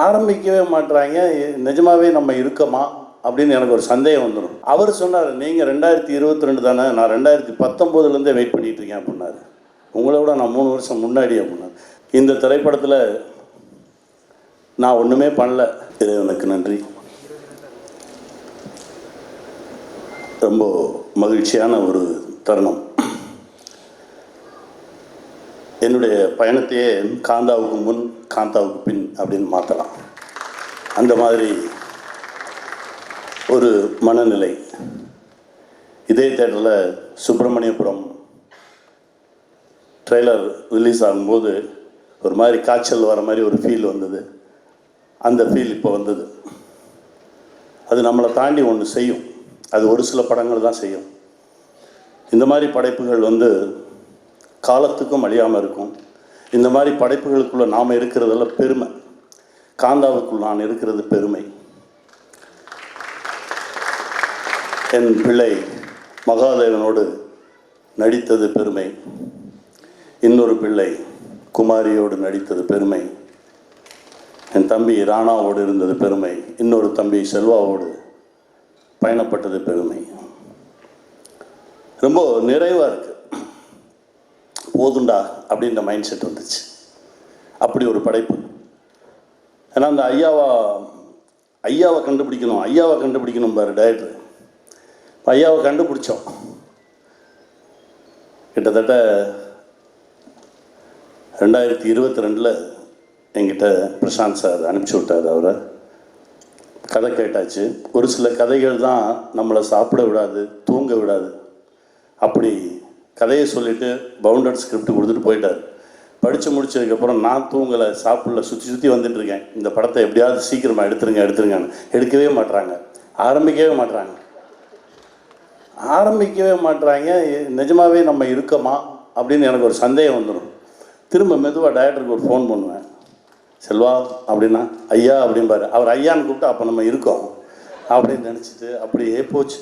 ஆரம்பிக்கவே மாட்டுறாங்க. நிஜமாவே நம்ம இருக்கோமா அப்படின்னு எனக்கு ஒரு சந்தேகம் வந்துடும். அவர் சொன்னார், நீங்கள் 2022 தானே, நான் 2019 வெயிட் பண்ணிகிட்டு இருக்கேன் அப்படின்னாரு. உங்களை விட நான் 3 வருஷம் முன்னாடி அப்படின்னாரு. இந்த திரைப்படத்தில் நான் ஒன்றுமே பண்ணல. இறைவனுக்கு நன்றி. ரொம்ப மகிழ்ச்சியான ஒரு தருணம். என்னுடைய பயணத்தையே காந்தாவுக்கு முன் காந்தாவுக்கு பின் அப்படின்னு மாற்றலாம். அந்த மாதிரி ஒரு மனநிலை. இதே தேட்டரில் சுப்பிரமணியபுரம் ட்ரெய்லர் ரிலீஸ் ஆகும்போது ஒரு மாதிரி காய்ச்சல் வர மாதிரி ஒரு ஃபீல் வந்தது. அந்த ஃபீல் இப்போ வந்தது. அது நம்மளை தாண்டி ஒன்று செய்யும். அது ஒரு சில படங்கள் தான் செய்யும். இந்த மாதிரி படைப்புகள் காலத்துக்கும் அழியாமல் இருக்கும். இந்த மாதிரி படைப்புகளுக்குள்ளே நாம் இருக்கிறதுல பெருமை. காந்தாவுக்குள் நான் இருக்கிறது பெருமை. என் பிள்ளை மகாதேவனோடு நடித்தது பெருமை. இன்னொரு பிள்ளை குமாரியோடு நடித்தது பெருமை. என் தம்பி ராணாவோடு இருந்தது பெருமை. இன்னொரு தம்பி செல்வாவோடு பயணப்பட்டது பெருமை. ரொம்ப நிறைவாக இருக்குது. போதுண்டா அப்படின்ற மைண்ட் செட் வந்துச்சு. அப்படி ஒரு படைப்பு. ஏன்னா அந்த ஐயாவை கண்டுபிடிக்கணும் பாரு டைரக்டர். ஐயாவை கண்டுபிடிச்சோம். கிட்டத்தட்ட 2022 என்கிட்ட பிரசாந்த் சார் அனுப்பிச்சி விட்டார். அவரை கதை கேட்டாச்சு. ஒரு சில கதைகள் தான் நம்மளை சாப்பிட விடாது, தூங்க விடாது. அப்படி கதையை சொல்லிவிட்டு பவுண்டட் ஸ்கிரிப்ட் கொடுத்துட்டு போயிட்டார். படித்து முடிச்சதுக்கப்புறம் நான் தூங்கலை, சாப்பிடல, சுற்றி வந்துட்டுருக்கேன். இந்த படத்தை எப்படியாவது சீக்கிரமாக எடுத்துருங்கன்னு. எடுக்கவே மாட்டுறாங்க. ஆரம்பிக்கவே மாட்டுறாங்க. நிஜமாகவே நம்ம இருக்கோமா அப்படின்னு எனக்கு ஒரு சந்தேகம் வந்துடும். திரும்ப மெதுவாக டைரக்டருக்கு ஒரு ஃபோன் பண்ணுவேன். செல்வா அப்படின்னா ஐயா அப்படின்பாரு. அவர் ஐயான்னு கூப்பிட்டு அப்போ நம்ம இருக்கோம் அப்படின்னு நினச்சிட்டு அப்படியே போச்சு.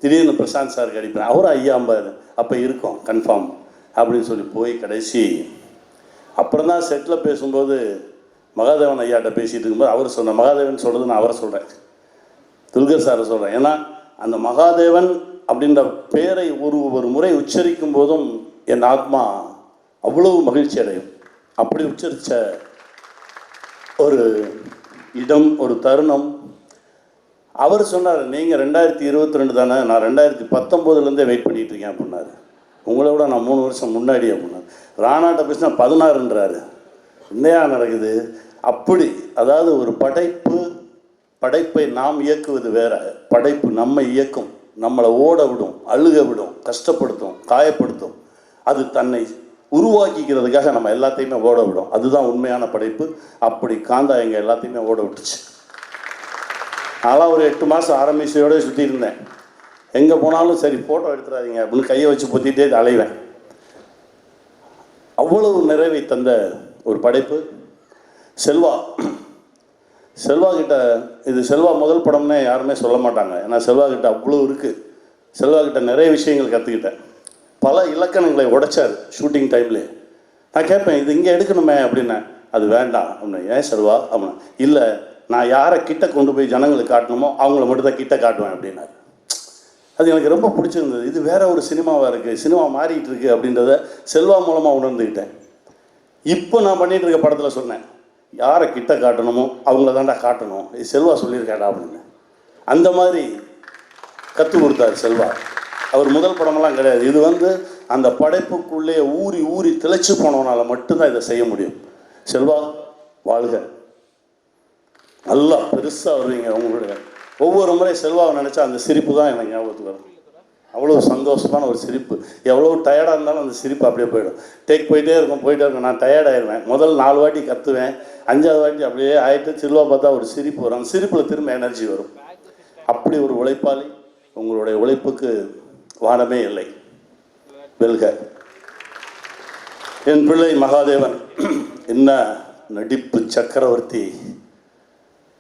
திடீர்னு பிரசாந்த் சாருக்கு அடிப்பேன். அவரும் ஐயாம்பாரு. அப்போ இருக்கோம் கன்ஃபார்ம் அப்படின்னு சொல்லி போய் கடைசி அப்புறம் தான் செட்டில் பேசும்போது மகாதேவன் ஐயாட்ட பேசிகிட்டு இருக்கும்போது அவர் சொன்ன மகாதேவன் சொல்கிறது நான் அவரை சொல்கிறேன், துல்கர் சாரை சொல்கிறேன். ஏன்னா அந்த மகாதேவன் அப்படின்ற பேரை ஒரு முறை உச்சரிக்கும் போதும் என் ஆத்மா அவ்வளவு மகிழ்ச்சி அடையும். அப்படி உச்சரித்த ஒரு இடம், ஒரு தருணம். அவர் சொன்னார், நீங்கள் 2022 தானே, நான் 2019 வெயிட் பண்ணிகிட்டு இருக்கேன் அப்படின்னாரு. உங்களை விட நான் 3 வருஷம் முன்னாடி அப்படின்னாரு. ராணாட்ட பேசினா 16ன்றாரு. என்னையா நடக்குது? அப்படி அதாவது ஒரு படைப்பை நாம் இயக்குவது வேற, படைப்பு நம்மை இயக்கும், நம்மளை ஓட விடும், அழுக விடும், கஷ்டப்படுத்தும், காயப்படுத்தும். அது தன்னை உருவாக்கிக்கிறதுக்காக நம்ம எல்லாத்தையுமே ஓட விடும். அதுதான் உண்மையான படைப்பு. அப்படி காந்தா எங்கள் எல்லாத்தையுமே ஓட விட்டுச்சு. அதெல்லாம் ஒரு 8 மாதம் ஆரம்பிச்சையோடு சுற்றி இருந்தேன். எங்கே போனாலும் சரி ஃபோட்டோ எடுத்துடாதீங்க அப்படின்னு கையை வச்சு பொத்திட்டே அலைவேன். அவ்வளவு நிறைவை தந்த ஒரு படைப்பு. செல்வா கிட்ட இது செல்வா முதல் படம்னே யாருமே சொல்ல மாட்டாங்க. ஏன்னா செல்வா கிட்ட அவ்வளோ இருக்குது. செல்வா கிட்ட நிறைய விஷயங்கள் கற்றுக்கிட்டேன். பல இலக்கணங்களை உடைச்சார் ஷூட்டிங் டைம்லேயே. நான் கேட்பேன், இது இங்கே எடுக்கணுமே அப்படின்னேன். அது வேண்டாம் அப்படின்னா. ஏன் செல்வா அப்படின்னா, இல்லை நான் யாரை கிட்ட கொண்டு போய் ஜனங்களுக்கு காட்டணுமோ அவங்கள மட்டும் தான் கிட்ட காட்டுவேன் அப்படின்னாரு. அது எனக்கு ரொம்ப பிடிச்சிருந்தது. இது வேற ஒரு சினிமாவாக இருக்குது, சினிமா மாறிட்டு இருக்கு அப்படின்றத செல்வா மூலமாக உணர்ந்துக்கிட்டேன். இப்போ நான் பண்ணிகிட்டு இருக்க படத்தில் சொன்னேன், யாரை கிட்ட காட்டணுமோ அவங்கள தாண்டா காட்டணும், இது செல்வா சொல்லியிருக்காடா அப்படின்னு. அந்த மாதிரி கற்றுக் கொடுத்தார் செல்வா. அவர் முதல் படமெல்லாம் கிடையாது. இது அந்த படைப்புக்குள்ளே ஊறி திளைச்சு போனவனால மட்டும்தான் இதை செய்ய முடியும். செல்வா வாழ்க, நல்லா பெருசாக வருவீங்க. உங்களுடைய ஒவ்வொரு முறை செல்வாவை நினச்சா அந்த சிரிப்பு தான் எனக்கு ஞாபகத்துக்கு வரும். அவ்வளோ சந்தோஷமான ஒரு சிரிப்பு. எவ்வளோ டயர்டாக இருந்தாலும் அந்த சிரிப்பு அப்படியே போயிடும். போயிட்டே இருக்கும். நான் டயர்டாகிடுவேன். முதல் 4 வாட்டி கற்றுவேன், 5ஆவது வாட்டி அப்படியே ஆகிட்டு செல்வா பார்த்தா ஒரு சிரிப்பு வரும். அந்த சிரிப்பில் திரும்ப எனர்ஜி வரும். அப்படி ஒரு உழைப்பாளி. உங்களுடைய உழைப்புக்கு வானமே இல்லை. வெல்க. என் பிள்ளை மகாதேவன் என்ன நடிப்பு சக்கரவர்த்தி.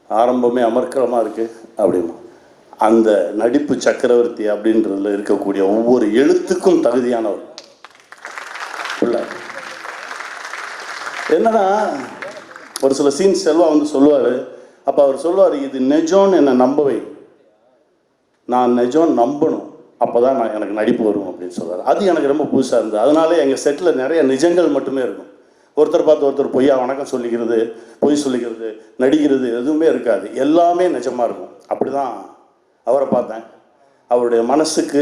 ஆரம்பமே அமர்க்கலமாக இருக்குது அப்படிமா. அந்த நடிப்பு சக்கரவர்த்தி அப்படின்றதுல இருக்கக்கூடிய ஒவ்வொரு எழுத்துக்கும் தகுதியானவர் பிள்ளை. என்னன்னா ஒரு சில சீன்ஸ் செல்வா வந்து சொல்லுவார். அப்போ அவர் சொல்லுவார், இது நிஜம்னு என்னை நம்பவை, நான் நிஜம் நம்பணும், அப்போ தான் எனக்கு நடிப்பு வரும் அப்படின்னு சொல்லுவார். அது எனக்கு ரொம்ப புதுசாக இருந்தது. அதனாலே எங்கள் செட்டில் நிறைய நிஜங்கள் மட்டுமே இருக்கும். ஒருத்தர் பார்த்து ஒருத்தர் பொய்யா வணக்கம் சொல்லிக்கிறது, பொய் சொல்லிக்கிறது, நடிக்கிறது எதுவுமே இருக்காது. எல்லாமே நிஜமாக இருக்கும். அப்படி தான் அவரை பார்த்தேன். அவருடைய மனசுக்கு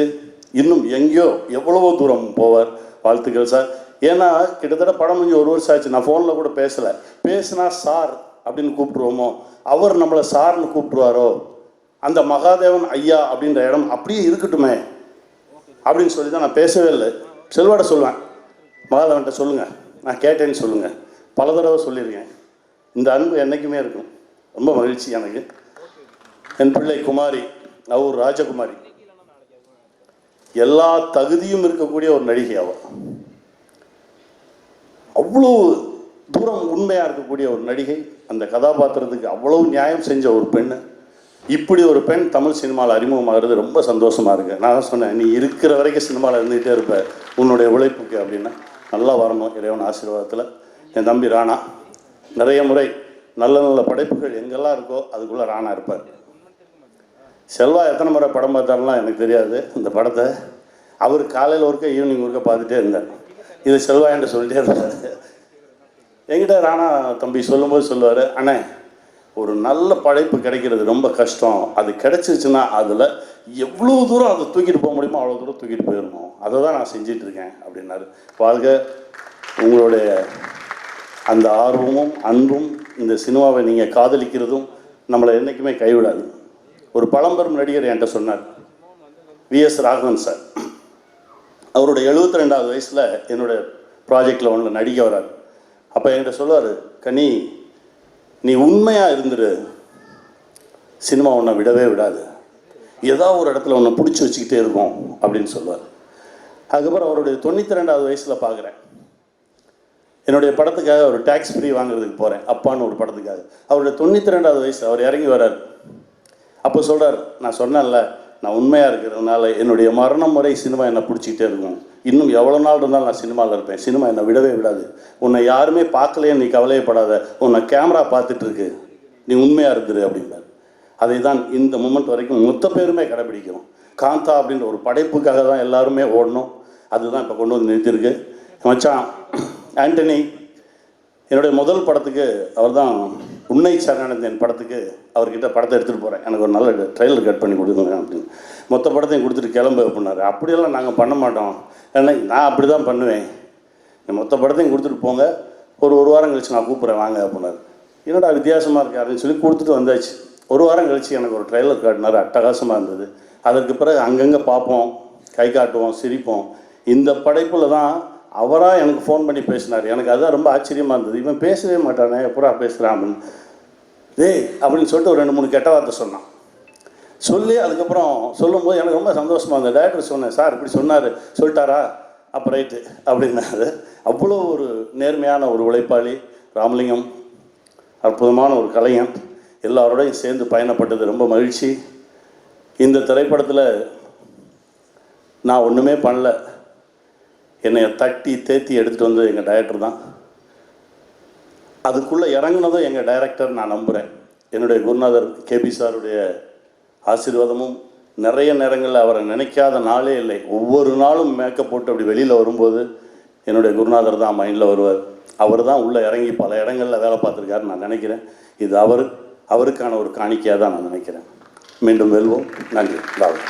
இன்னும் எங்கேயோ எவ்வளவோ தூரம் போவார். வாழ்த்துக்கள் சார். ஏன்னா கிட்டத்தட்ட படம் முடிஞ்சு 1 வருஷம் ஆச்சு. நான் ஃபோனில் கூட பேசலை. பேசுனா சார் அப்படின்னு கூப்பிட்ருவோமோ, அவர் நம்மளை சார்னு கூப்பிட்ருவாரோ, அந்த மகாதேவன் ஐயா அப்படின்ற இடம் அப்படியே இருக்கட்டுமே அப்படின்னு சொல்லி தான் நான் பேசவே இல்லை. செல்வாட சொல்லுவேன், மகாதேவன்கிட்ட சொல்லுங்கள், நான் கேட்டேன்னு சொல்லுங்கள். பல தடவை சொல்லியிருக்கேன். இந்த அன்பு என்றைக்குமே இருக்கும். ரொம்ப மகிழ்ச்சி எனக்கு. என் பிள்ளை குமாரி, அவர் ராஜகுமாரி, எல்லா தகுதியும் இருக்கக்கூடிய ஒரு நடிகை. அவள் அவ்வளோ தூரம் உண்மையாக இருக்கக்கூடிய ஒரு நடிகை. அந்த கதாபாத்திரத்துக்கு அவ்வளவு நியாயம் செஞ்ச ஒரு பெண். இப்படி ஒரு பெண் தமிழ் சினிமாவில் அறிமுகமாகிறது ரொம்ப சந்தோஷமாக இருக்குது. நான் தான் சொன்னேன், நீ இருக்கிற வரைக்கும் சினிமாவில் இருந்துகிட்டே இருப்ப உன்னுடைய உழைப்புக்கு அப்படின்னா. நல்லா வரணும் இறைவன் ஆசீர்வாதத்தில். என் தம்பி ராணா நிறைய முறை நல்ல நல்ல படைப்புகள் எங்கெல்லாம் இருக்கோ அதுக்குள்ளே ராணா இருப்பார். செல்வா எத்தனை முறை படம் பார்த்தாருலாம் எனக்கு தெரியாது. இந்த படத்தை அவர் காலையில் ஒருக்க ஈவினிங் ஒருக்க பார்த்துட்டே இருந்தார். இது செல்வா என்று சொல்லிட்டே இருந்தார். என்கிட்ட ராணா தம்பி சொல்லும்போது சொல்லுவார், அண்ணே ஒரு நல்ல படைப்பு கிடைக்கிறது ரொம்ப கஷ்டம், அது கிடைச்சிச்சுன்னா அதில் எவ்வளோ தூரம் அதை தூக்கிட்டு போக முடியுமோ அவ்வளோ தூரம் தூக்கிட்டு போயிடணும், அதை தான் நான் செஞ்சிட்ருக்கேன் அப்படின்னாரு. வாழ்க உங்களுடைய அந்த ஆர்வமும் அன்பும், இந்த சினிமாவை நீங்கள் காதலிக்கிறதும் நம்மளை என்றைக்குமே கைவிடாது. ஒரு பழம்பெரும் நடிகர் என்கிட்ட சொன்னார், விஎஸ் ராகவன் சார். அவருடைய 72வது வயசில் என்னுடைய ப்ராஜெக்டில் ஒன்று நடிக்க வரார். அப்போ என்கிட்ட சொல்லுவார், கனி நீ உண்மையாக இருந்துரு, சினிமா உன்னை விடவே விடாது, ஏதாவது ஒரு இடத்துல உன்னை பிடிச்சி வச்சுக்கிட்டே இருக்கும் அப்படின்னு சொல்லுவார். அதுக்கப்புறம் அவருடைய 92வது வயசில் பார்க்குறேன். என்னுடைய படத்துக்காக ஒரு டேக்ஸ் ஃப்ரீ வாங்குறதுக்கு போகிறேன், அப்பான்னு ஒரு படத்துக்காக. அவருடைய 92வது வயசு அவர் இறங்கி வர்றார். அப்போ சொல்கிறார், நான் சொன்னேன்ல நான் உண்மையாக இருக்கிறதுனால என்னுடைய மரணம் வரை சினிமா என்னை பிடிச்சிக்கிட்டே இருக்கும், இன்னும் எவ்வளோ நாள் இருந்தாலும் நான் சினிமாவில் இருப்பேன், சினிமா என்னை விடவே விடாது, உன்னை யாருமே பார்க்கலையே நீ கவலையப்படாத, உன்னை கேமரா பார்த்துட்ருக்கு, நீ உண்மையாக இருந்துரு அப்படின்னார். அதை தான் இந்த மூமெண்ட் வரைக்கும் மொத்த பேருமே கடைபிடிக்கணும். காந்தா அப்படின்ற ஒரு படைப்புக்காக தான் எல்லாருமே ஓடணும். அதுதான் இப்போ கொண்டு வந்து நிறுத்திருக்கு. மச்சான் ஆண்டனி என்னுடைய முதல் படத்துக்கு அவர் தான் உன்னை சரணடைந்தேன் படத்துக்கு அவர்கிட்ட படத்தை எடுத்துகிட்டு போகிறேன், எனக்கு ஒரு நல்ல ட்ரெய்லர் கட் பண்ணி கொடுங்க அப்படின்னு. மொத்த படத்தையும் கொடுத்துட்டு கிளம்பு அப்படின்னாரு. அப்படியெல்லாம் நாங்கள் பண்ண மாட்டோம், ஏன்னா நான் அப்படி தான் பண்ணுவேன், மொத்த படத்தையும் கொடுத்துட்டு போங்க, ஒரு வாரம் கழிச்சு நான் கூப்பிட்றேன் வாங்க அப்படின்னாரு. என்னடா வித்தியாசமாக இருக்கு அப்படின்னு சொல்லி கொடுத்துட்டு வந்தாச்சு. ஒரு வாரம் கழிச்சு எனக்கு ஒரு ட்ரெய்லர் காட்டினார், அட்டகாசமாக இருந்தது. அதற்கு பிறகு அங்கங்கே பார்ப்போம், கை காட்டுவோம், சிரிப்போம். இந்த படைப்பில் தான் அவராக எனக்கு ஃபோன் பண்ணி பேசினார். எனக்கு அதுதான் ரொம்ப ஆச்சரியமாக இருந்தது. இவன் பேசவே மாட்டானே, எப்படா பேசுகிறான் அப்படின்னு. டேய் அப்படின்னு சொல்லிட்டு ஒரு 2-3 கெட்ட வார்த்தை சொன்னான். சொல்லி அதுக்கப்புறம் சொல்லும்போது எனக்கு ரொம்ப சந்தோஷமாக இருந்தது. டைரக்டர் சொன்னேன், சார் இப்படி சொன்னார், சொல்லிட்டாரா, அப்போ ரைட்டு அப்படின்னாரு. அவ்வளோ ஒரு நேர்மையான ஒரு உழைப்பாளி ராமலிங்கம், அற்புதமான ஒரு கலைஞன், எல்லாரோடையும் சேர்ந்து பயணப்பட்டது ரொம்ப மகிழ்ச்சி. இந்த திரைப்படத்தில் நான் ஒன்றுமே பண்ணல, என்னை தட்டி தேத்தி எடுத்துகிட்டு வந்து எங்கள் டைரக்டர் தான். அதுக்குள்ளே இறங்குனதும் எங்கள் டைரக்டர் நான் நம்புகிறேன். என்னுடைய குருநாதர் கேபி சாருடைய ஆசீர்வாதமும், நிறைய நேரங்களில் அவரை நினைக்காத நாளே இல்லை. ஒவ்வொரு நாளும் மேக்கப் போட்டு அப்படி வெளியில் வரும்போது என்னுடைய குருநாதர் தான் மைண்டில் வருவார். அவர் தான் உள்ளே இறங்கி பல இடங்களில் வேலை பார்த்துருக்காருன்னு நான் நினைக்கிறேன். இது அவருக்கான ஒரு காணிக்கையாக தான் நான் நினைக்கிறேன். மீண்டும் வெல்வோம். நன்றி.